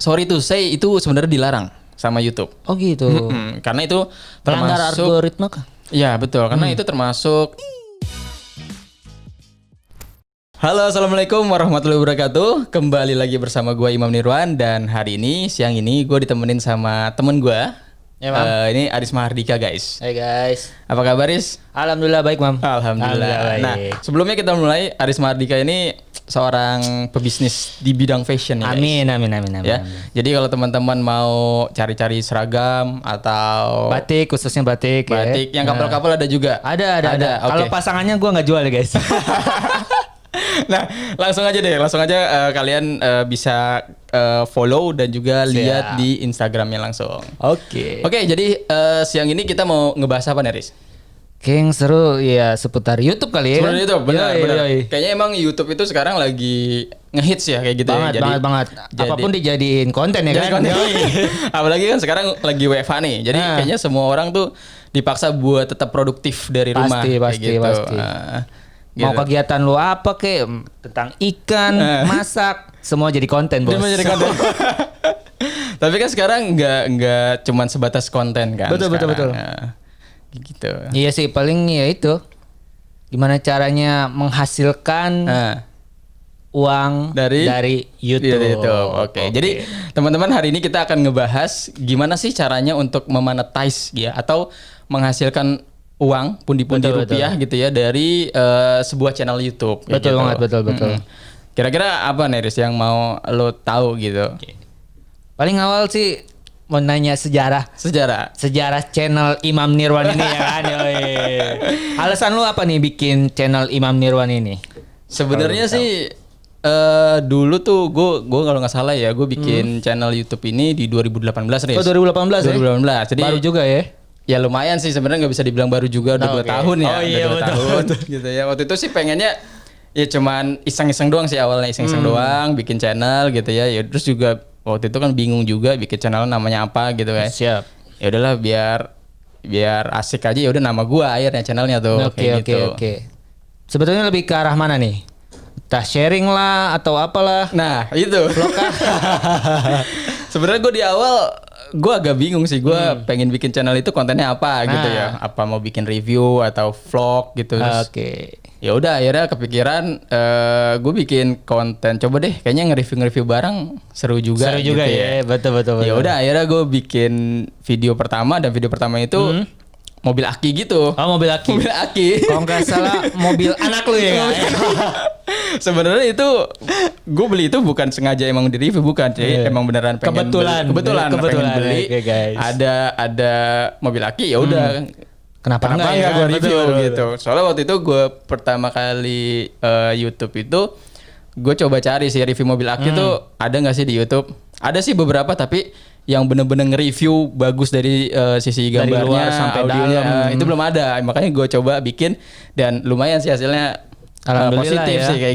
sorry to say itu sebenarnya dilarang sama YouTube. Oh gitu. Karena itu Pelanggar termasuk algoritma kah? ya betul, karena itu termasuk. Halo, assalamualaikum warahmatullahi wabarakatuh. Kembali lagi bersama gue Imam Nirwan dan hari ini siang ini gue ditemenin sama temen gue. Ya, Mam. Ini Aris Mahardika guys. Hai guys. Apa kabar Aris? Alhamdulillah baik, Mam. Alhamdulillah. Nah, sebelumnya kita mulai, Aris Mahardika ini seorang pebisnis di bidang fashion ya, guys. Amin. Ya. Jadi kalau teman-teman mau cari-cari seragam atau Batik, khususnya batik yang kapal-kapal ada juga. Ada. Oke. Kalau pasangannya gua nggak jual ya, guys. Nah, langsung aja kalian bisa follow dan juga lihat di Instagramnya langsung. Oke, jadi siang ini kita mau ngebahas apa nih, Riz? King seru ya seputar YouTube kali ya. Seputar kan? YouTube, benar. Yoi. Kayaknya emang YouTube itu sekarang lagi ngehits ya kayak gitu Banget. Apapun dijadiin konten ya kan. Apalagi kan sekarang lagi WFH nih. Jadi kayaknya semua orang tuh dipaksa buat tetap produktif dari rumah. Pasti. Gitu. Mau kegiatan lu apa kek tentang ikan, masak, semua jadi konten, Bos. Semua jadi konten. Tapi kan sekarang nggak cuman sebatas konten kan. Betul. Nah, gitu. Iya sih, paling ya itu. Gimana caranya menghasilkan uang dari YouTube. Oke. Jadi teman-teman hari ini kita akan ngebahas gimana sih caranya untuk memonetize ya atau menghasilkan uang pundi-pundi rupiah gitu ya dari sebuah channel YouTube. Betul banget, betul. Kira-kira apa nih Riz yang mau lo tahu gitu? Paling awal sih mau nanya sejarah channel Imam Nirwan ini ya kan. Alasan lu apa nih bikin channel Imam Nirwan ini? Sebenarnya sih dulu tuh gue kalau nggak salah ya gue bikin channel YouTube ini di 2018 Riz. Oh 2018 ya? 2018. Jadi baru juga ya? Ya lumayan sih sebenarnya, nggak bisa dibilang baru juga, udah 2 tahun ya. Oh iya betul. Gitu ya. Waktu itu sih pengennya ya cuman iseng-iseng doang sih awalnya, doang bikin channel gitu ya. Ya terus juga waktu itu kan bingung juga bikin channel namanya apa gitu ya. Siap. Ya udahlah biar asik aja, ya udah nama gua akhirnya channelnya tuh. Oke. Sebetulnya lebih ke arah mana nih? Entah sharing lah atau apalah. Nah, itu. Vlog kah? Sebenarnya gue di awal gue agak bingung sih, gue pengen bikin channel itu kontennya apa gitu ya, apa mau bikin review atau vlog gitu. Oke. Ya udah akhirnya kepikiran gue bikin konten, coba deh kayaknya nge-review barang seru juga gitu ya. Betul. Ya udah akhirnya gue bikin video pertama, dan video pertama itu mobil aki gitu. Oh mobil aki. Kalau nggak salah mobil anak lu ya. Sebenarnya itu gue beli itu bukan sengaja emang di review, bukan sih, emang beneran pengen kebetulan pengen beli. Okay, guys. Ada mobil aki, ya udah. Kenapa enggak ya? Gue review gitu. Soalnya waktu itu gue pertama kali YouTube itu gue coba cari sih review mobil aki tuh ada nggak sih di YouTube? Ada sih beberapa, tapi yang bener-bener nge-review bagus dari sisi gambarnya, dari luar sampai audionya dalam. itu belum ada. Makanya gue coba bikin dan lumayan sih hasilnya. Alhamdulillah positif ya. sih kayak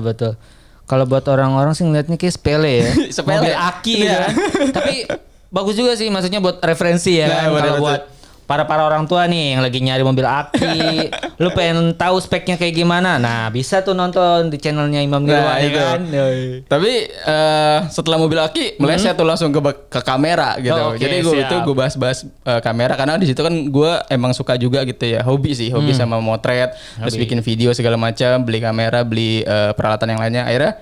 Betul. Kalau buat orang-orang sih ngeliatnya kayak sepele ya. Mobil aki gitu kan. Tapi bagus juga sih, maksudnya buat referensi ya kan. Kalau buat para orang tua nih yang lagi nyari mobil aki, lu pengen tahu speknya kayak gimana, nah bisa tuh nonton di channelnya Imam Nirwan ya kan. Tapi setelah mobil aki meleset tuh langsung ke kamera gitu. Jadi gue bahas kamera karena di situ kan gue emang suka juga gitu ya, hobi sama motret, terus bikin video segala macam, beli kamera, beli peralatan yang lainnya. Akhirnya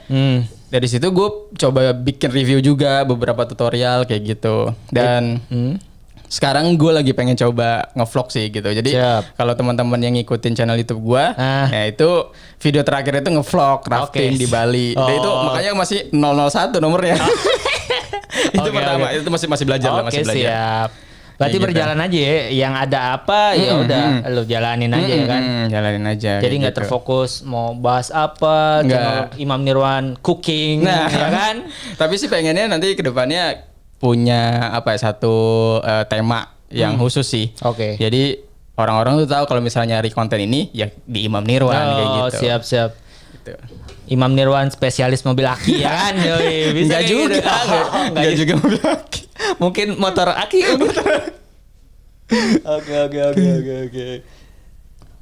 dari situ gue coba bikin review juga, beberapa tutorial kayak gitu. Dan sekarang gue lagi pengen coba ngevlog sih gitu. Jadi kalau teman-teman yang ngikutin channel YouTube gue, ya itu video terakhir itu ngevlog rafting di Bali. Dan itu makanya masih 001 nomornya. Itu pertama, itu masih belajar lah, masih belajar. Siap. Berarti ya, berjalan aja ya. Yang ada apa ya udah lu jalanin aja ya kan. Jalanin aja. Jadi nggak terfokus mau bahas apa. Channel Imam Nirwan cooking, ya kan. Tapi sih pengennya nanti kedepannya punya apa ya, satu tema yang khusus sih. Jadi orang-orang tuh tahu kalau misalnya nyari konten ini ya di Imam Nirwan kayak gitu. Siap. Gitu. Imam Nirwan spesialis mobil aki ya kan. Bisa enggak juga. Gitu. Enggak juga mobil aki. Mungkin motor aki. Oke.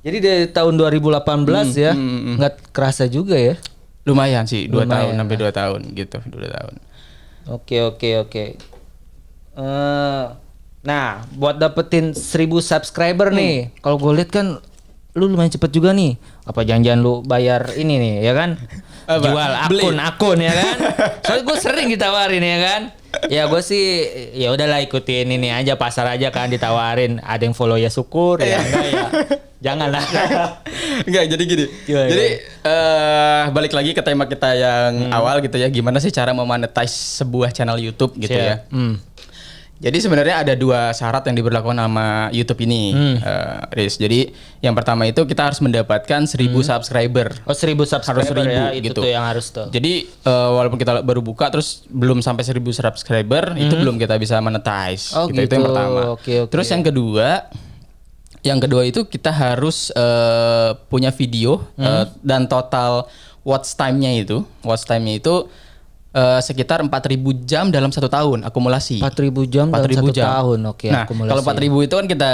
Jadi dari tahun 2018 ya, nggak kerasa juga ya? Lumayan sih, 2 tahun sampai 2 tahun gitu, 2 tahun. Oke. Nah, buat dapetin 1.000 subscriber nih, kalau gue lihat kan lu lumayan cepet juga nih. Apa jangan-jangan lu bayar ini nih, ya kan? Apa? Jual akun ya kan? Soalnya gue sering ditawarin ya kan. Ya gue sih ya udahlah ikutin ini aja, pasar aja kan, ditawarin. Ada yang follow ya syukur, ya enggak ya. Janganlah. Enggak, jadi gini. Jadi balik lagi ke tema kita yang awal gitu ya. Gimana sih cara memonetize sebuah channel YouTube gitu ya. Jadi sebenarnya ada 2 syarat yang diberlakukan sama YouTube ini, Riz. Jadi yang pertama itu kita harus mendapatkan 1.000 subscriber. Oh, 1.000 subscriber harus 1.000 ya, gitu. Itu tuh yang harus tuh. Jadi walaupun kita baru buka terus belum sampai 1.000 subscriber, itu belum kita bisa monetize. Oh, gitu. Itu yang pertama. Oke. Terus yang kedua itu kita harus punya video dan total watch time-nya itu sekitar 4.000 jam dalam 1 tahun akumulasi. 4.000 jam dalam 1 tahun. Oke, nah, akumulasi. kalau 4.000 itu kan kita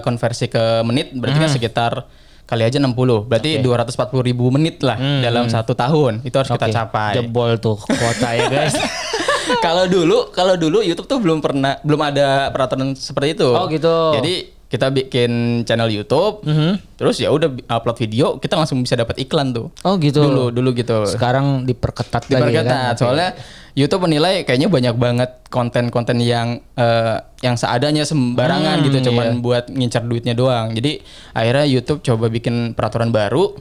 konversi ke menit, berarti kan sekitar kali aja 60. Berarti 240.000 menit lah dalam 1 tahun. Itu harus kita capai. Jebol tuh kuota ya guys. Kalau dulu YouTube tuh belum ada peraturan seperti itu. Oh gitu. Jadi kita bikin channel YouTube, terus ya udah upload video, kita langsung bisa dapat iklan tuh. Oh gitu. Dulu gitu. Sekarang diperketat lagi ya kan? Soalnya YouTube menilai kayaknya banyak banget konten-konten yang seadanya sembarangan gitu, cuman buat ngincar duitnya doang. Jadi akhirnya YouTube coba bikin peraturan baru,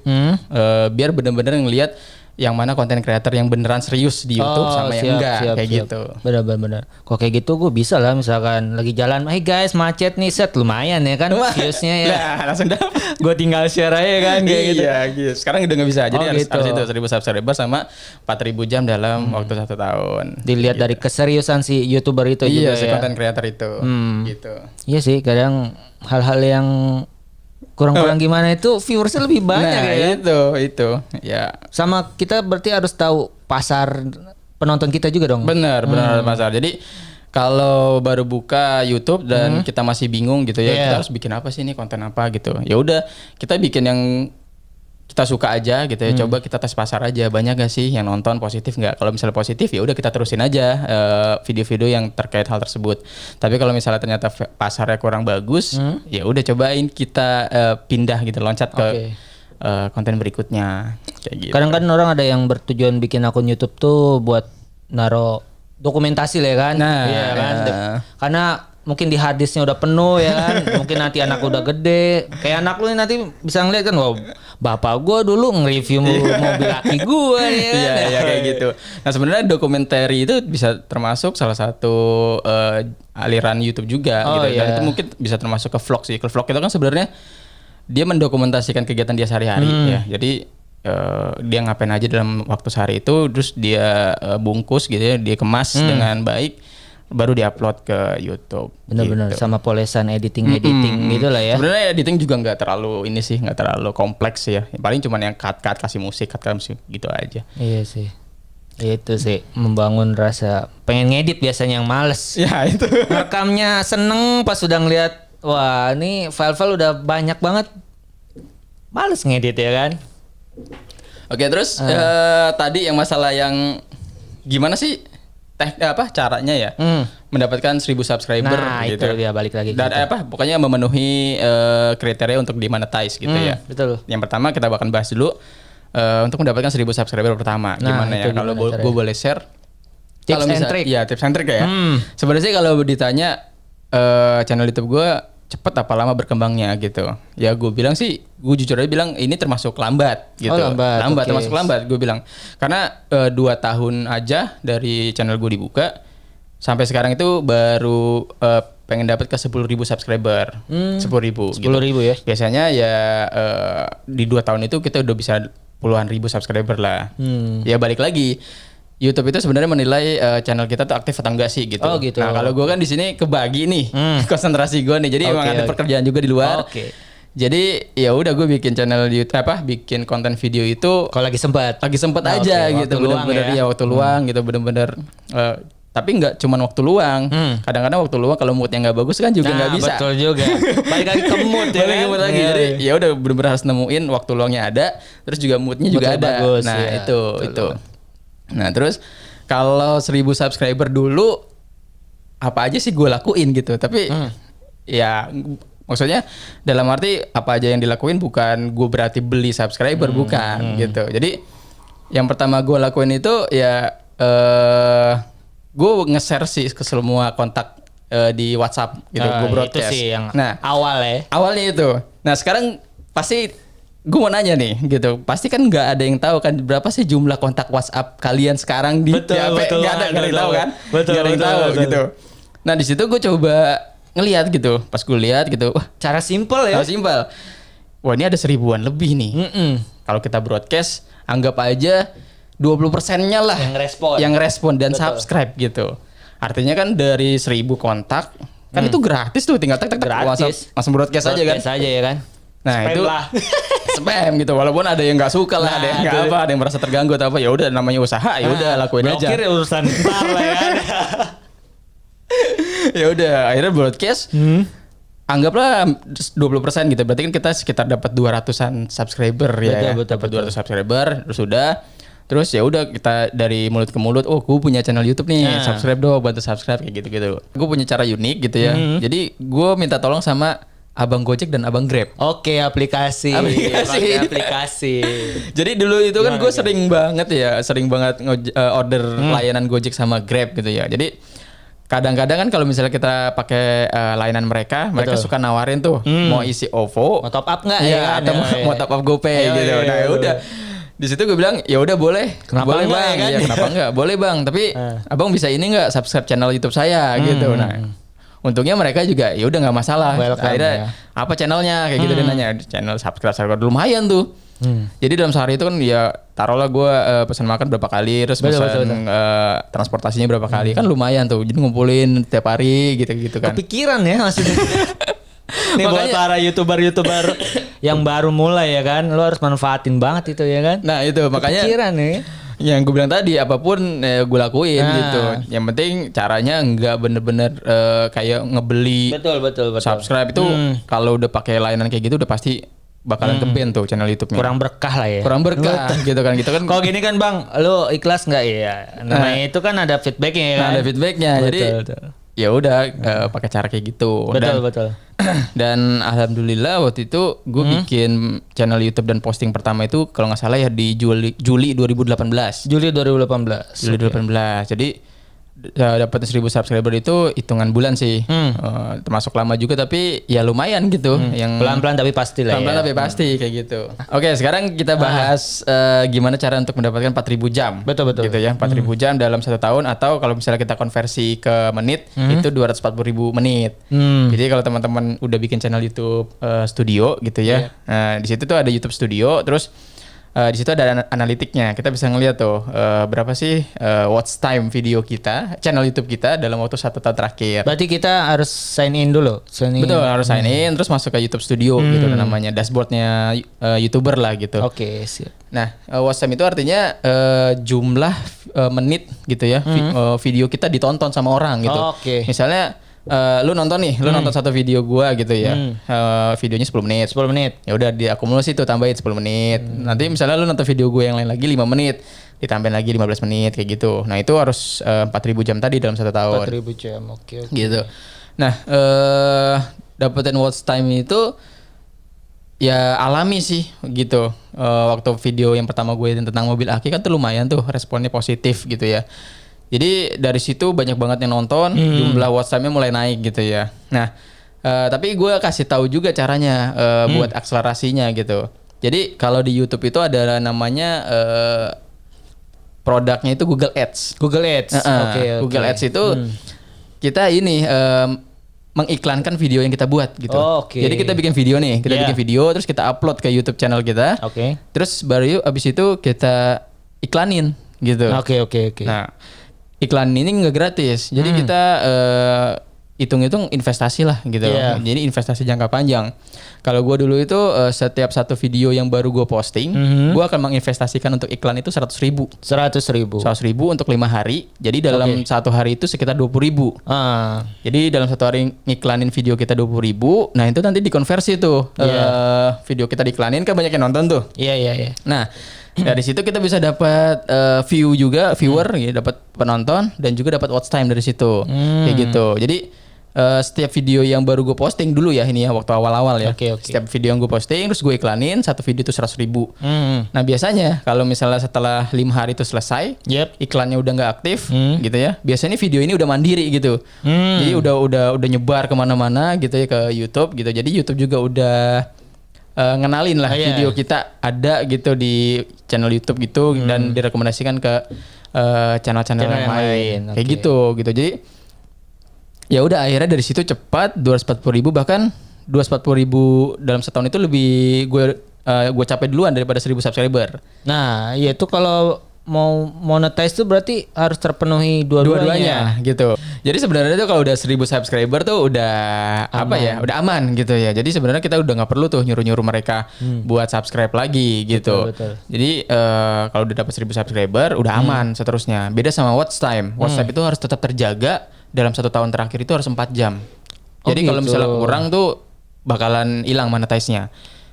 biar bener-bener ngelihat yang mana konten creator yang beneran serius di YouTube sama yang enggak kayak gitu. Benar. Kok kayak gitu gue bisa lah, misalkan lagi jalan, hey guys macet nih, set lumayan ya kan viewsnya ya. Nah, langsung dapet. Gue tinggal share aja kan kayak gitu. Iya gitu. Sekarang udah nggak bisa. Jadi harus itu 1.000 subscriber sama 4.000 jam dalam waktu 1 tahun. Dilihat dari keseriusan si YouTuber itu juga si ya. konten creator itu. Gitu. Iya sih, kadang hal-hal yang kurang gimana itu viewersnya lebih banyak ya. Itu ya. Sama kita berarti harus tahu pasar penonton kita juga dong. Benar pasar. Jadi kalau baru buka YouTube dan kita masih bingung gitu ya, kita harus bikin apa sih ini, konten apa gitu. Ya udah, kita bikin yang kita suka aja gitu ya. Coba kita tes pasar aja, banyak gak sih yang nonton, positif nggak? Kalau misalnya positif ya udah kita terusin aja video-video yang terkait hal tersebut. Tapi kalau misalnya ternyata pasarnya kurang bagus, ya udah cobain kita pindah gitu, loncat ke konten berikutnya kayak gitu. Kadang kan orang ada yang bertujuan bikin akun YouTube tuh buat naro dokumentasi lah ya kan. Iya kan. Karena mungkin di harddisknya udah penuh ya kan. Mungkin nanti anak udah gede. Kayak anak lu nanti bisa ngeliat kan, wah bapak gua dulu nge-review mobil laki gua nih ya kan. Iya kayak gitu. Nah sebenarnya dokumenter itu bisa termasuk salah satu aliran YouTube juga gitu. Dan itu mungkin bisa termasuk ke vlog sih. Ke vlog itu kan sebenarnya dia mendokumentasikan kegiatan dia sehari-hari ya. Jadi dia ngapain aja dalam waktu sehari itu, terus dia bungkus gitu ya, dia kemas dengan baik, baru diupload ke YouTube. Benar-benar gitu. Sama polesan editing gitu lah ya. Sebenarnya editing juga nggak terlalu nggak terlalu kompleks ya. Paling cuma yang cut kasih musik gitu aja. Iya sih. Itu sih membangun rasa pengen ngedit biasanya yang males. Ya itu. Rekamnya seneng, pas sudah ngeliat wah ini file-file udah banyak banget, males ngedit ya kan. Oke, terus tadi yang masalah yang gimana sih caranya ya mendapatkan 1.000 subscriber gitu. Itu dia balik lagi. Dan gitu. pokoknya memenuhi kriteria untuk dimonetize gitu ya. Betul. Yang pertama kita bakal bahas dulu untuk mendapatkan 1.000 subscriber pertama. Gimana ya? Kalau gue boleh share tips and trick. Iya, tips and trick ya. Sebenarnya sih kalau ditanya channel YouTube gue cepet apa lama berkembangnya gitu. Ya gue bilang sih, gue jujur aja bilang ini termasuk lambat gitu. Lambat, termasuk lambat gue bilang. Karena 2 tahun aja dari channel gue dibuka sampai sekarang itu baru pengen dapat ke 10.000 subscriber. 10.000 10.000 ya. Biasanya ya di 2 tahun itu kita udah bisa puluhan ribu subscriber lah. Ya balik lagi, YouTube itu sebenarnya menilai channel kita tuh aktif atau enggak sih gitu. Oh gitu. Nah kalau gue kan di sini kebagi nih konsentrasi gue nih. Jadi emang ada pekerjaan juga di luar. Jadi ya udah gue bikin channel di YouTube, bikin konten video itu kalau lagi sempat aja gitu. Bener-bener ya waktu luang gitu, bener-bener. Tapi nggak cuma waktu luang. Kadang-kadang waktu luang kalau moodnya nggak bagus kan juga nggak bisa. Betul juga. Balik lagi ke mood ya. Lagi. Jadi ya udah bener-bener harus nemuin waktu luangnya ada, terus juga moodnya juga ada. Bagus, nah itu. Nah terus kalau 1000 subscriber dulu apa aja sih gue lakuin gitu. Tapi ya maksudnya dalam arti apa aja yang dilakuin bukan gue berarti beli subscriber, bukan gitu. Jadi yang pertama gue lakuin itu ya gue nge-share sih ke semua kontak di WhatsApp gitu, gue broadcast. Itu sih yang awalnya itu. Nah sekarang pasti gue mau nanya nih gitu, pasti kan nggak ada yang tahu kan berapa sih jumlah kontak WhatsApp kalian sekarang di HP? Nggak ada yang tahu kan? Nggak ada yang tahu gitu. Nah di situ gue coba ngelihat gitu, pas gue lihat gitu, wah cara simple ya. Cara simple. Wah ini ada 1000-an lebih nih. Kalau kita broadcast, anggap aja 20%-nya lah yang respon dan subscribe gitu. Artinya kan dari 1000 kontak, kan itu gratis tuh, tinggal tak langsung broadcast aja kan. Aja ya kan. Nah spam itu lah. Spam gitu, walaupun ada yang nggak suka lah, ada yang nggak apa, ada yang merasa terganggu atau apa, ya udah namanya usaha, ya udah lakuin aja. Blokir urusan ntar lah ya. Ya udah akhirnya broadcast. Anggaplah 20% gitu. Berarti kan kita sekitar dapat 200-an subscriber ya. Dapat 200 subscriber terus udah. Terus ya udah kita dari mulut ke mulut, oh gue punya channel YouTube nih, subscribe dong, bantu subscribe kayak gitu-gitu. Gue punya cara unik gitu ya. Jadi gue minta tolong sama Abang Gojek dan Abang Grab. Oke, aplikasi. Jadi dulu itu kan gue sering banget order layanan Gojek sama Grab gitu ya. Jadi kadang-kadang kan kalau misalnya kita pakai layanan mereka suka nawarin tuh mau isi OVO, mau top up nggak ya, atau mau top up GoPay gitu. Nah ya udah di situ gue bilang ya udah boleh, boleh bang, kan? Ya kenapa enggak, boleh bang. Tapi abang bisa ini nggak subscribe channel YouTube saya gitu. Nah untungnya mereka juga ya udah nggak masalah. Akhirnya apa channelnya kayak gitu dia nanya, channel subscribe lumayan tuh. Jadi dalam sehari itu kan ya taruhlah gue pesan makan berapa kali, terus pesan transportasinya berapa kali, kan lumayan tuh. Jadi ngumpulin tiap hari gitu kan. Kepikiran ya maksudnya. Nih buat para youtuber yang baru mulai ya kan, lo harus manfaatin banget itu ya kan. Nah itu makanya kepikiran nih. Yang gue bilang tadi apapun gue lakuin gitu. Yang penting caranya nggak bener-bener kayak ngebeli. Betul. Subscribe itu kalau udah pakai layanan kayak gitu udah pasti bakalan ke-ban tuh channel YouTube-nya. Kurang berkah lah ya. Kurang berkah gitu kan. Kalau gini kan bang, lo ikhlas nggak ya? Namanya itu kan ada feedbacknya ya kan. Ada feedbacknya. Jadi ya udah pakai cara kayak gitu. Betul. Dan alhamdulillah waktu itu gue bikin channel YouTube dan posting pertama itu kalau nggak salah ya di Juli 2018. Juli 2018. Jadi dapat 1000 subscriber itu hitungan bulan sih. Termasuk lama juga tapi ya lumayan gitu. Yang pelan-pelan tapi pasti lah. Pelan-pelan tapi pasti kayak gitu. Oke, sekarang kita bahas gimana cara untuk mendapatkan 4.000 jam. Betul. Gitu ya, 4.000 jam dalam 1 tahun, atau kalau misalnya kita konversi ke menit itu 240.000 menit. Jadi kalau teman-teman udah bikin channel YouTube studio gitu ya. Nah, di situ tuh ada YouTube Studio, terus di situ ada analitiknya. Kita bisa ngeliat tuh berapa sih watch time video kita, channel YouTube kita dalam waktu 1 tahun terakhir. Berarti kita harus sign in dulu. Betul, harus sign in terus masuk ke YouTube Studio gitu namanya, dashboardnya YouTuber lah gitu. Oke, siap. Nah, watch time itu artinya jumlah menit gitu ya video kita ditonton sama orang gitu. Misalnya lu nonton satu video gua gitu ya. Videonya 10 menit. Ya udah diakumulasi tuh, tambahin 10 menit. Nanti misalnya lu nonton video gue yang lain lagi 5 menit, ditambahin lagi 15 menit kayak gitu. Nah, itu harus 4.000 jam tadi dalam 1 tahun. 4.000 jam. Oke. Gitu. Nah, dapetin watch time itu ya alami sih gitu. Waktu video yang pertama gue tentang mobil aki kan tuh lumayan tuh responnya positif gitu ya. Jadi dari situ banyak banget yang nonton, jumlah watch time-nya mulai naik gitu ya. Nah, tapi gue kasih tahu juga caranya buat akselerasinya gitu. Jadi kalau di YouTube itu ada namanya produknya itu Google Ads. Oke. Google Ads itu kita ini mengiklankan video yang kita buat gitu. Jadi kita bikin video nih, bikin video terus kita upload ke YouTube channel kita. Terus baru abis itu kita iklanin gitu. Oke. Nah, iklan ini nggak gratis, jadi kita hitung-hitung investasi lah gitu. Jadi investasi jangka panjang. Kalau gue dulu itu setiap satu video yang baru gue posting, gue akan menginvestasikan untuk iklan itu 100.000 untuk 5 hari. Jadi dalam 1 hari itu sekitar 20.000. Jadi dalam 1 hari ngiklanin video kita 20.000, nah itu nanti dikonversi tuh video kita diiklanin kan banyak yang nonton tuh. Iya. Nah Dari situ kita bisa dapat view juga, viewer ya, dapat penonton dan juga dapat watch time dari situ. Kayak gitu. Jadi setiap video yang baru gue posting dulu ya ini ya waktu awal-awal ya. Setiap video yang gue posting terus gue iklanin, satu video itu 100.000. Nah biasanya kalau misalnya setelah 5 hari itu selesai, iklannya udah nggak aktif gitu ya. Biasanya video ini udah mandiri gitu. Jadi udah nyebar kemana-mana gitu ya ke YouTube gitu. Jadi YouTube juga udah ngenalin lah video kita ada gitu di channel YouTube gitu dan direkomendasikan ke channel-channel yang lain. Kayak gitu. Jadi ya udah akhirnya dari situ cepat 240.000 bahkan 240.000 dalam setahun itu lebih gue capai duluan daripada 1.000 subscriber. Nah, ya itu kalau mau monetize tuh berarti harus terpenuhi dua-duanya gitu. Jadi sebenarnya tuh kalau udah 1.000 subscriber tuh udah aman. Udah aman gitu ya. Jadi sebenarnya kita udah nggak perlu tuh nyuruh-nyuruh mereka buat subscribe lagi gitu. Betul. Jadi kalau udah dapat 1.000 subscriber udah aman seterusnya. Beda sama watch time. Watch time itu harus tetap terjaga dalam 1 tahun terakhir itu harus 4 jam. Jadi kalau misalnya kurang tuh bakalan hilang monetize-nya.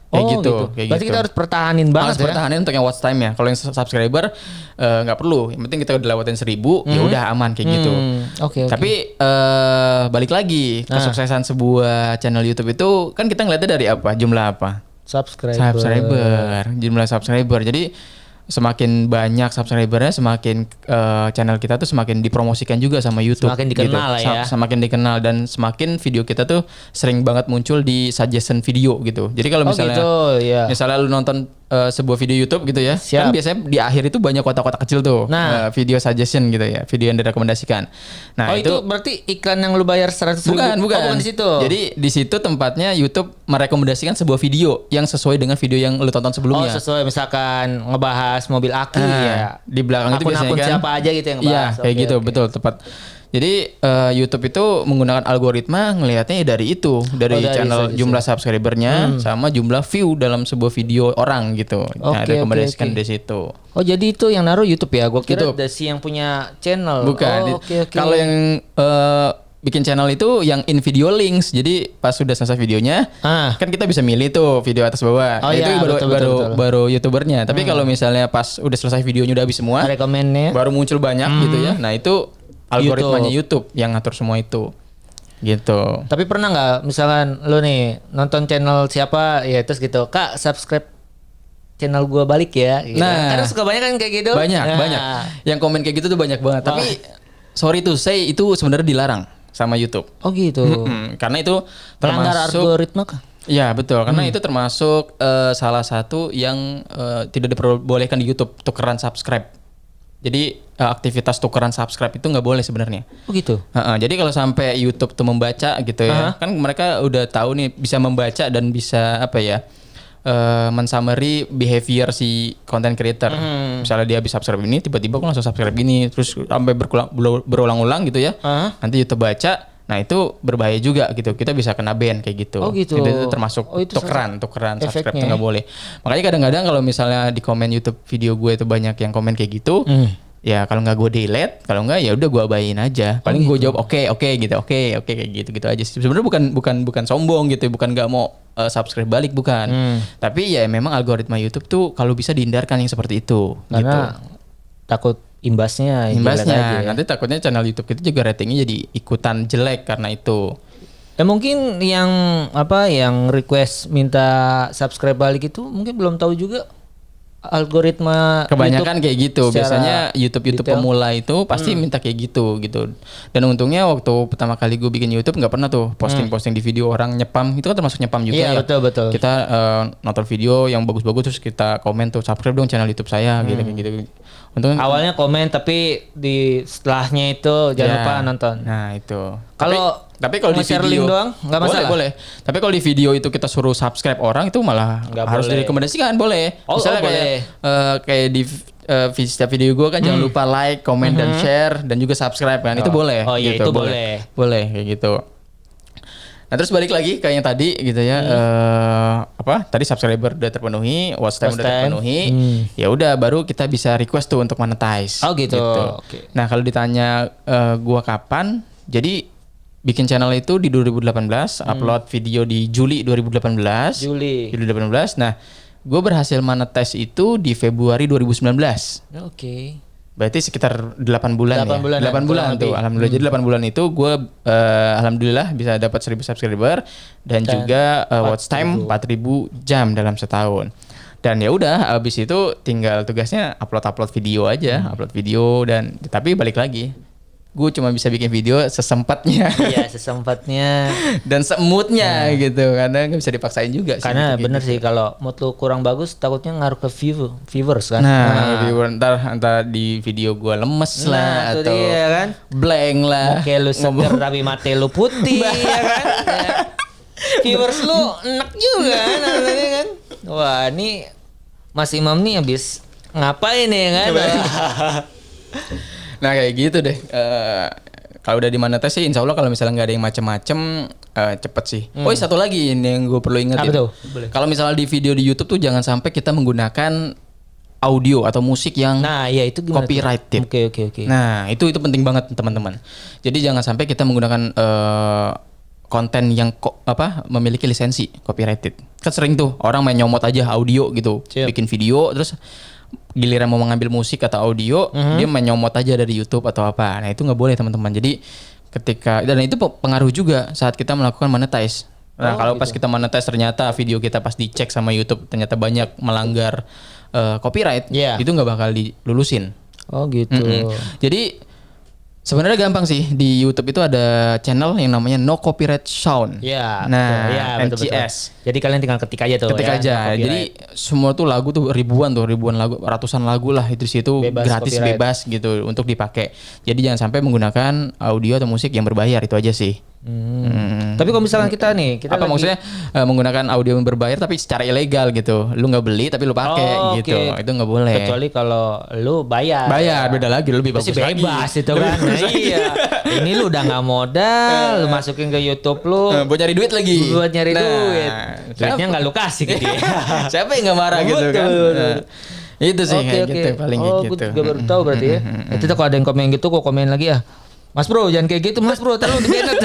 Kayak gitu. Berarti kita harus pertahanin banget harus pertahanin untuk yang watch time ya. Kalau yang subscriber nggak perlu. Yang penting kita udah lewatin 1.000 ya udah aman kayak gitu. Tapi balik lagi kesuksesan sebuah channel YouTube itu kan kita ngeliatnya dari apa? Jumlah apa? Subscriber. Jumlah subscriber. Jadi semakin banyak subscribernya, semakin channel kita tuh semakin dipromosikan juga sama YouTube. Semakin dikenal gitu. lah ya. Semakin dikenal dan semakin video kita tuh sering banget muncul di suggestion video gitu. Jadi kalau misalnya, misalnya lu nonton sebuah video YouTube gitu ya, kan biasanya di akhir itu banyak kotak-kotak kecil tuh, video suggestion gitu ya, video yang direkomendasikan. Nah itu berarti iklan yang lu bayar 100.000? Bukan di situ. Jadi di situ tempatnya YouTube merekomendasikan sebuah video yang sesuai dengan video yang lu tonton sebelumnya. Sesuai misalkan ngebahas mobil aki ya. Di belakang itu biasanya kan siapa aja gitu yang ngebahas. Iya, kayak gitu, betul, tepat. Jadi YouTube itu menggunakan algoritma ngelihatnya dari itu, dari channel jumlah subscribernya sama jumlah view dalam sebuah video orang gitu. Nah, rekomendasikan dari situ. Oh, jadi itu yang naruh YouTube ya? Gue kira Dasi yang punya channel. Bukan. Kalau yang bikin channel itu yang in video links. Jadi pas sudah selesai videonya, kan kita bisa milih tuh video atas bawah. Itu baru YouTubernya. Tapi kalau misalnya pas udah selesai videonya udah habis semua, baru muncul banyak gitu ya. Nah, itu algoritmanya YouTube yang ngatur semua itu gitu. Tapi pernah nggak misalkan lu nih nonton channel siapa ya terus gitu, Kak subscribe channel gua balik ya gitu. Nah, karena suka banyak kan kayak gitu. Banyak yang komen kayak gitu tuh banyak banget. Tapi sorry tuh saya itu sebenarnya dilarang sama YouTube. Oh gitu. Karena itu termasuk algoritma kah? Ya betul, karena itu termasuk salah satu yang tidak diperbolehkan di YouTube, tukeran subscribe. Jadi aktivitas tukeran subscribe itu nggak boleh sebenarnya. Oh gitu. Jadi kalau sampai YouTube tuh membaca gitu ya, kan mereka udah tahu nih bisa membaca dan bisa apa ya, men-summary behavior si content creator. Misalnya dia habis subscribe ini, tiba-tiba kok langsung subscribe ini, terus sampai berulang-ulang gitu ya. Nanti YouTube baca. Nah itu berbahaya juga gitu. Kita bisa kena ban kayak gitu. Oh gitu. Itu termasuk tukeran subscribe itu nggak boleh. Makanya kadang-kadang kalau misalnya di komen YouTube video gue itu banyak yang komen kayak gitu, ya kalau nggak gue delete, kalau nggak ya udah gue abain aja. Paling gue jawab oke gitu, oke kayak gitu aja. Sebenarnya bukan sombong gitu, bukan nggak mau subscribe balik, bukan. Tapi ya memang algoritma YouTube tuh kalau bisa dihindarkan yang seperti itu. Karena gitu. Takut imbasnya ya. Nanti takutnya channel YouTube kita juga ratingnya jadi ikutan jelek karena itu. Ya mungkin yang request minta subscribe balik itu mungkin belum tahu juga algoritma kebanyakan YouTube kayak gitu. Biasanya YouTube pemula itu pasti minta kayak gitu. Dan untungnya waktu pertama kali gue bikin YouTube nggak pernah tuh posting di video orang nyepam. Itu kan termasuk nyepam juga. Iya, betul. Kita nonton video yang bagus-bagus terus kita komen tuh subscribe dong channel YouTube saya gitu. Untung awalnya komen tapi di setelahnya itu jangan lupa nonton. Nah itu. Tapi kalau di video doang nggak masalah. Boleh. Tapi kalau di video itu kita suruh subscribe orang itu malah harus direkomendasikan, boleh. Misalnya kayak di setiap video gue kan jangan lupa like, comment dan share dan juga subscribe kan. Itu boleh. Oh iya gitu. Itu boleh. Boleh kayak gitu. Nah terus balik lagi kayak yang tadi gitu ya, tadi subscriber udah terpenuhi, watch time udah terpenuhi, ya udah baru kita bisa request tuh untuk monetize. Oh gitu. Okay. Nah kalau ditanya gua kapan, jadi bikin channel itu di 2018, upload video di Juli 2018. Juli 2018. Nah Gue berhasil monetize itu di Februari 2019. Oke. Berarti sekitar 8 bulan 8 bulan tuh. Alhamdulillah. Jadi 8 bulan itu gue alhamdulillah bisa dapat 1.000 subscriber dan juga watch time 4.000 jam dalam setahun. Dan ya udah abis itu tinggal tugasnya upload video aja, upload video dan tapi balik lagi. Gue cuma bisa bikin video sesempatnya. Iya, sesempatnya dan semoodnya gitu, karena nggak bisa dipaksain juga sih. Karena bener sih kalau mood lu kurang bagus takutnya ngaruh ke viewers kan. Viewer entar di video gue lemes lah atau dia, kan? Blank lah. Kayak lu seger tapi mata lu putih ya kan. Ya. Viewers lu enak juga kan. Wah, ini Mas Imam nih habis ngapain ya kan? Nah kayak gitu deh. Kalau udah dimonetize sih insya Allah kalau misalnya nggak ada yang macem-macem cepet sih. Oh satu lagi ini yang gue perlu ingetin. Kalau misalnya di video di YouTube tuh jangan sampai kita menggunakan audio atau musik yang itu copyrighted. Oke. Nah itu penting banget teman-teman. Jadi jangan sampai kita menggunakan konten yang memiliki lisensi copyrighted. Kan sering tuh orang main nyomot aja audio gitu, bikin video terus giliran mau mengambil musik atau audio dia menyomot aja dari YouTube atau apa. Nah itu nggak boleh teman-teman. Jadi dan itu pengaruh juga saat kita melakukan monetize. Nah kalau pas kita monetize ternyata video kita pas dicek sama YouTube ternyata banyak melanggar copyright, itu nggak bakal dilulusin. Oh gitu. Jadi sebenarnya gampang sih, di YouTube itu ada channel yang namanya No Copyright Sound. Betul. NCS. Jadi kalian tinggal ketik aja tuh. Ketik aja. No, jadi semua tuh lagu tuh ribuan lagu, ratusan lagu lah itu situ gratis copyright. Bebas gitu untuk dipakai. Jadi jangan sampai menggunakan audio atau musik yang berbayar, itu aja sih. Tapi kalau misalkan kita maksudnya menggunakan audio yang berbayar tapi secara ilegal gitu, lu nggak beli tapi lu pakai gitu, itu nggak boleh. Kecuali kalau lu bayar beda lagi, lebih bagus lagi. Bebas itu kan. Iya. Ini lu udah nggak modal, lu masukin ke YouTube lu buat nyari duit lagi. Duit. Duitnya nggak lu kasih ke dia. Siapa yang nggak marah gitu kan? Itu sih gitu paling gitu. Gue juga baru tahu berarti ya. Itu kalau ada yang komen gitu, gue komen lagi ya. Mas bro, jangan kayak gitu mas bro, terlalu di-banned.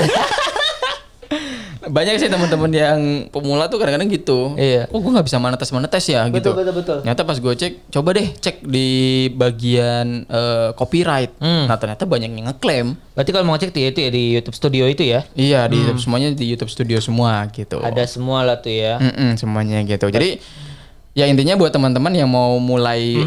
Banyak sih teman-teman yang pemula tuh kadang-kadang gitu. Iya. Oh gue nggak bisa monetis ya gitu. Betul. Ternyata pas gue coba deh cek di bagian copyright. Nah ternyata banyak yang ngeklaim. Berarti kalau mau cek itu ya di YouTube Studio itu ya? Iya di YouTube, semuanya di YouTube Studio semua gitu. Ada semua lah tuh ya. Semuanya gitu. Jadi ya intinya buat teman-teman yang mau mulai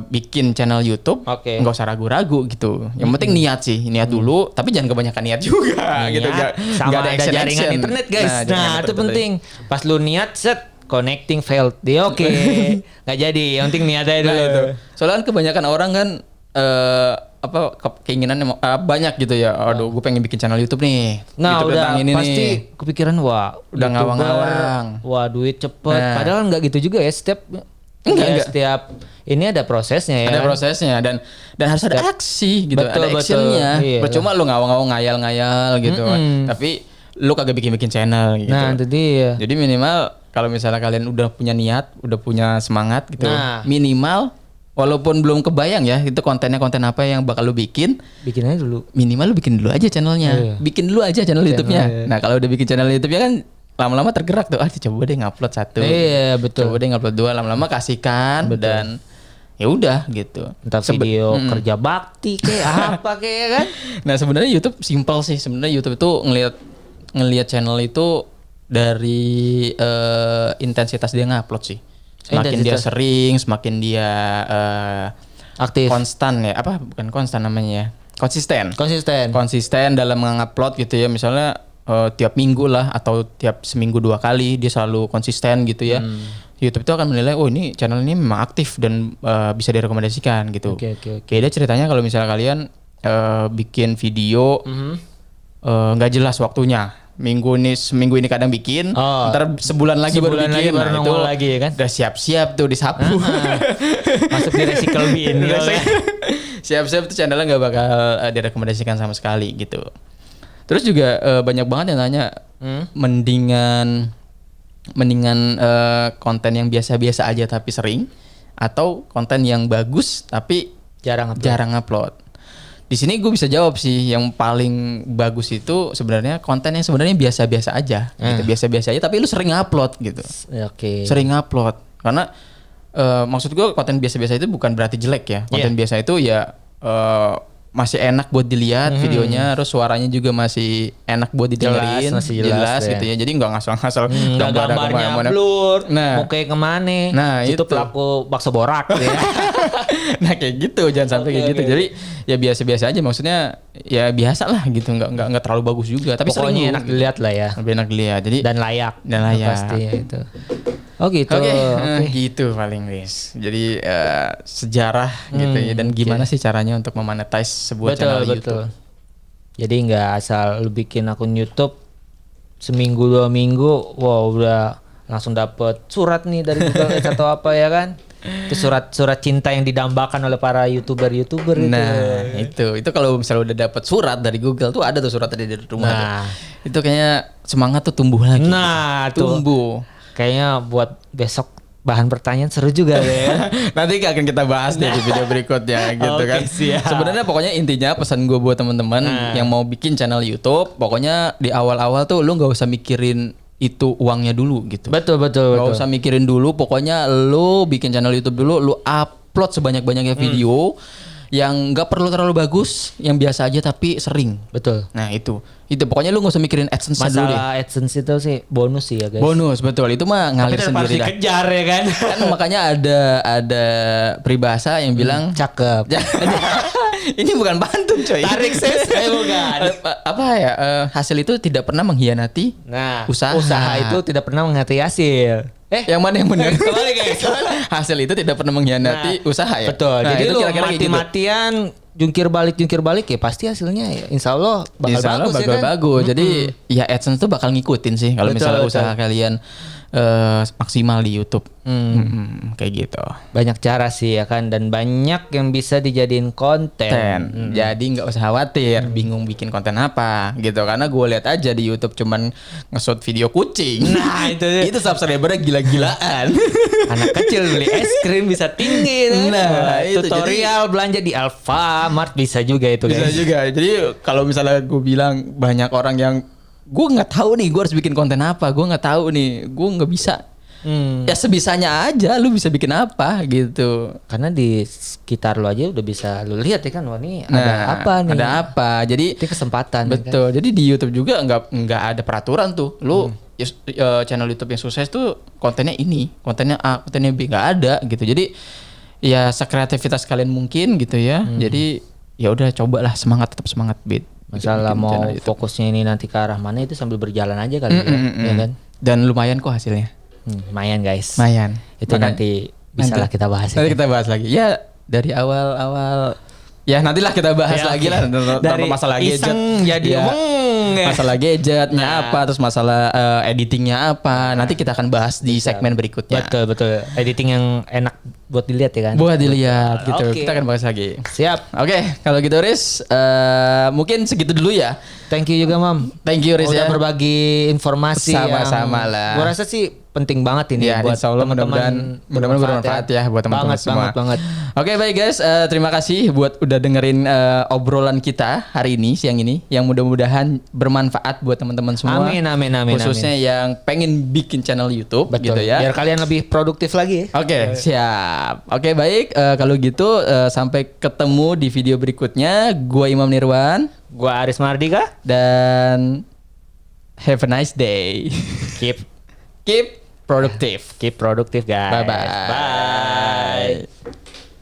bikin channel YouTube, nggak usah ragu-ragu gitu. Yang penting niat dulu, tapi jangan kebanyakan niat juga gitu. Sama ada jaringan internet guys. Nah itu penting. Pas lu niat connecting failed, dia oke. Nggak jadi, yang penting niat aja dulu. Itu. Soalnya kan kebanyakan orang kan keinginannya banyak gitu ya. Aduh, gue pengen bikin channel YouTube nih. Nah, YouTube udah ini pasti nih. Kepikiran udah ngawang-ngawang. Wah, duit cepet. Padahal nggak gitu juga ya. Setiap ini ada prosesnya ya. Ada prosesnya dan harus ada aksi gitu. Ada actionnya. Percuma lu ngawang-ngawang ngayal-ngayal gitu. Tapi lu kagak bikin channel gitu. Nah, itu dia. Jadi minimal kalau misalnya kalian udah punya niat, udah punya semangat gitu. Minimal walaupun belum kebayang ya itu konten apa yang bakal lu bikin aja dulu. Minimal lu bikin dulu aja channelnya. Bikin dulu aja channel YouTube-nya. Nah kalau udah bikin channel YouTube-nya kan lama-lama tergerak tuh. Coba deh ngupload 1. Iya betul. Coba deh ngupload 2. Lama-lama kasihkan. Dan ya udah gitu. Entah video kerja bakti kayak apa kayak kan. Nah sebenarnya YouTube simple sih. Sebenarnya YouTube itu ngelihat channel itu dari intensitas dia ngupload sih. Semakin dia sering, semakin dia aktif, konstan ya, bukan konstan namanya ya, konsisten dalam mengupload gitu ya. Misalnya tiap minggu lah atau tiap seminggu 2 kali dia selalu konsisten gitu ya. YouTube itu akan menilai ini channel ini memang aktif dan bisa direkomendasikan gitu. Beda ceritanya kalau misalnya kalian bikin video nggak jelas waktunya. Seminggu ini kadang bikin, ntar sebulan lagi baru bikin. Baru itu lagi ya kan? Udah siap-siap tuh disapu. Masuk di recycle bin. Siap-siap tuh channelnya nggak bakal direkomendasikan sama sekali gitu. Terus juga banyak banget yang nanya, mendingan konten yang biasa-biasa aja tapi sering, atau konten yang bagus tapi jarang upload. Di sini gue bisa jawab sih, yang paling bagus itu sebenarnya konten yang sebenarnya biasa-biasa aja, gitu. Biasa-biasa aja tapi lu sering upload gitu. Oke. Sering upload. Karena maksud gue konten biasa-biasa itu bukan berarti jelek ya. Konten biasa itu ya masih enak buat dilihat videonya, terus suaranya juga masih enak buat didengerin, jelas gitu ya. Jadi nggak ngasal-ngasal gambarnya blur, mukanya kemana. Nah itu pelaku bakso borak gitu ya. Nah kayak gitu, jangan sampai kayak gitu. Jadi ya biasa-biasa aja, maksudnya ya biasa lah gitu, nggak terlalu bagus juga. Tapi pokoknya enak dilihat lah ya. Lebih enak dilihat. Jadi dan layak. Pasti ya itu. Oh gitu. Gitu paling guys. Jadi sejarah gitu ya, dan gimana sih caranya untuk memonetize sebuah channel YouTube. Jadi nggak asal lu bikin akun YouTube seminggu 2 minggu, wow udah langsung dapet surat nih dari Google Ads atau apa ya kan? Itu surat cinta yang didambakan oleh para youtuber itu. Nah itu kalau misalnya udah dapet surat dari Google tuh, ada tuh surat dari rumah. Nah itu kayaknya semangat tuh tumbuh lagi. Nah tumbuh. Kayaknya buat besok bahan pertanyaan seru juga ya. Nanti akan kita bahas deh di video berikutnya gitu kan. Sebenarnya pokoknya intinya pesan gue buat teman-teman yang mau bikin channel YouTube, pokoknya di awal-awal tuh lu nggak usah mikirin itu uangnya dulu gitu. Betul. Gak usah mikirin dulu, pokoknya lu bikin channel YouTube dulu, lu upload sebanyak-banyaknya video yang nggak perlu terlalu bagus, yang biasa aja tapi sering. Betul. Nah itu pokoknya lu nggak usah mikirin AdSense dulu deh. Masalah AdSense itu sih bonus sih ya guys. Bonus betul, itu mah ngalir sendiri dah. Dikejar ya kan. Kan makanya ada peribahasa yang bilang cakep. Ini bukan pantun coy. Tarik ses, bukan. Apa ya? Hasil itu tidak pernah mengkhianati. Nah, usaha itu tidak pernah mengkhianati hasil. Yang mana yang benar? Kembali guys. Hasil itu tidak pernah mengkhianati usaha ya. Betul. Jadi lu mati-matian jungkir balik ya pasti hasilnya ya insya Allah bakal bagus. Jadi ya AdSense tuh bakal ngikutin sih kalau misalnya usaha kalian maksimal di YouTube. Kayak gitu. Banyak cara sih ya kan, dan banyak yang bisa dijadiin konten. Jadi nggak usah khawatir bingung bikin konten apa gitu, karena gue lihat aja di YouTube cuman nge-shoot video kucing. Nah itu subscribernya gila-gilaan. Anak kecil beli es krim bisa tinggi. Nah itu tutorial belanja di Alfamart bisa juga itu. Bisa juga. Jadi kalau misalnya gue bilang banyak orang yang gue nggak tahu nih gue harus bikin konten apa, gue nggak tahu nih, gue nggak bisa. Ya sebisanya aja lu bisa bikin apa gitu. Karena di sekitar lu aja udah bisa lu lihat ya kan, wah nih ada apa nih. Ada apa. Jadi itu kesempatan. Betul. Kan? Jadi di YouTube juga nggak ada peraturan tuh. Lu channel YouTube yang sukses tuh kontennya ini, kontennya A, kontennya B, nggak ada gitu. Jadi ya sekreativitas kalian mungkin gitu ya. Jadi ya udah cobalah, tetap semangat Bit. Masalah mau fokusnya ini nanti ke arah mana itu sambil berjalan aja kali ya kan. Dan lumayan kok hasilnya. Lumayan guys. Lumayan. Itu nanti bisalah kita bahas. Nanti kita bahas lagi. Ya dari awal ya nantilah kita bahas lagi lah dari masalah gadget. Jadi masalah gadgetnya apa, terus masalah editingnya apa. Nanti kita akan bahas di segmen berikutnya. Betul. Editing yang enak buat dilihat ya kan. Buat dilihat gitu. Kita akan bahas lagi. Siap. Oke, kalau gitu Riz, mungkin segitu dulu ya. Thank you juga Mam. Thank you Riz ya. Udah berbagi informasi sama-sama lah. Gue rasa sih penting banget ini buat insya Allah mudah-mudahan bermanfaat ya buat teman-teman semua. Banget. Oke baik guys, terima kasih buat udah dengerin obrolan kita hari ini, siang ini, yang mudah-mudahan bermanfaat buat teman-teman semua. Amin. Khususnya yang pengen bikin channel YouTube. Betul. Gitu ya. Biar kalian lebih produktif lagi. Oke, siap. Oke baik, kalau gitu sampai ketemu di video berikutnya. Gua Imam Nirwan, gua Aris Mardika, dan have a nice day. Keep productive. Keep productive guys. Bye.